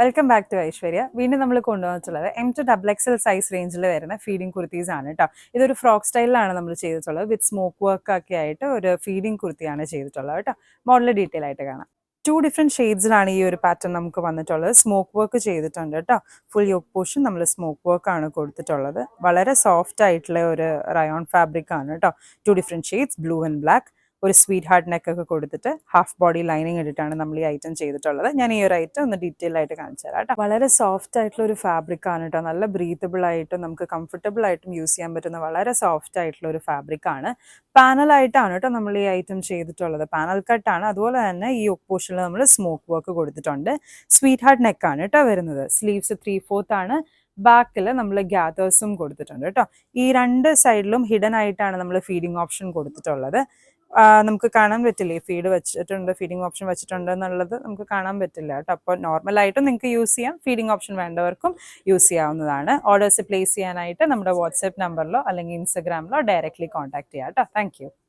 Welcome back to Aishwarya. വീണ്ടും നമ്മൾ കൊണ്ടുവന്നിട്ടുള്ളത് M to XXL സൈസ് റേഞ്ചിൽ വരുന്ന ഫീഡിംഗ് കുർത്തീസ് ആണ് കേട്ടോ. ഇതൊരു ഫ്രോക്ക് സ്റ്റൈലിലാണ് നമ്മൾ ചെയ്തിട്ടുള്ളത്. വിത്ത് സ്മോക്ക് വർക്ക് ഒക്കെ ആയിട്ട് ഒരു ഫീഡിംഗ് കുർത്തിയാണ് ചെയ്തിട്ടുള്ളത് കേട്ടോ. മോഡൽ ഡീറ്റെയിൽ ആയിട്ട് കാണാം. 2 ഡിഫറെൻറ്റ് ഷെയ്ഡ്സിലാണ് ഈ ഒരു പാറ്റേൺ നമുക്ക് വന്നിട്ടുള്ളത്. സ്മോക്ക് വർക്ക് ചെയ്തിട്ടുണ്ട് കേട്ടോ. ഫുൾ യോക്ക് പോർഷൻ നമ്മൾ സ്മോക്ക് വർക്ക് ആണ് കൊടുത്തിട്ടുള്ളത്. വളരെ സോഫ്റ്റ് ആയിട്ടുള്ള ഒരു റയോൺ ഫാബ്രിക് ആണ് കേട്ടോ. 2 different shades, blue and black. ഒരു സ്വീറ്റ് ഹാർട്ട് നെക്ക് ഒക്കെ കൊടുത്തിട്ട് ഹാഫ് ബോഡി ലൈനിങ് ഇട്ടിട്ടാണ് നമ്മൾ ഈ ഐറ്റം ചെയ്തിട്ടുള്ളത്. ഞാൻ ഈ ഒരു ഐറ്റം ഒന്ന് ഡീറ്റെയിൽ ആയിട്ട് കാണിച്ചു തരാം കേട്ടോ. വളരെ സോഫ്റ്റ് ആയിട്ടുള്ള ഒരു ഫാബ്രിക് ആണ് കേട്ടോ. നല്ല ബ്രീത്തബിൾ ആയിട്ടും നമുക്ക് കംഫർട്ടബിൾ ആയിട്ടും യൂസ് ചെയ്യാൻ പറ്റുന്ന വളരെ സോഫ്റ്റ് ആയിട്ടുള്ള ഒരു ഫാബ്രിക് ആണ്. പാനലായിട്ടാണ് കേട്ടോ നമ്മൾ ഈ ഐറ്റം ചെയ്തിട്ടുള്ളത്. പാനൽ കട്ടാണ്. അതുപോലെ തന്നെ ഈ യോക്ക് പോർഷനിൽ നമ്മൾ സ്മോക്ക് വർക്ക് കൊടുത്തിട്ടുണ്ട്. സ്വീറ്റ് ഹാർട്ട് നെക്കാണ് കേട്ടോ വരുന്നത്. സ്ലീവ്സ് 3/4 ആണ്. ബാക്കിൽ നമ്മൾ ഗ്യാതേഴ്സും കൊടുത്തിട്ടുണ്ട് കേട്ടോ. ഈ രണ്ട് സൈഡിലും ഹിഡൻ ആയിട്ടാണ് നമ്മൾ ഫീഡിംഗ് ഓപ്ഷൻ കൊടുത്തിട്ടുള്ളത്. നമുക്ക് കാണാൻ പറ്റില്ലേ ഫീഡ് വെച്ചിട്ടുണ്ട്, ഫീഡിംഗ് ഓപ്ഷൻ വെച്ചിട്ടുണ്ട് എന്നുള്ളത് നമുക്ക് കാണാൻ പറ്റില്ല കേട്ടോ. അപ്പോൾ നോർമലായിട്ടും നിങ്ങൾക്ക് യൂസ് ചെയ്യാം. ഫീഡിംഗ് ഓപ്ഷൻ വേണ്ടവർക്കും യൂസ് ചെയ്യാവുന്നതാണ്. ഓർഡേഴ്സ് പ്ലേസ് ചെയ്യാനായിട്ട് നമ്മുടെ വാട്സാപ്പ് നമ്പറിലോ അല്ലെങ്കിൽ ഇൻസ്റ്റഗ്രാമിലോ ഡയറക്റ്റ്ലി കോൺടാക്ട് ചെയ്യാം കേട്ടോ. താങ്ക്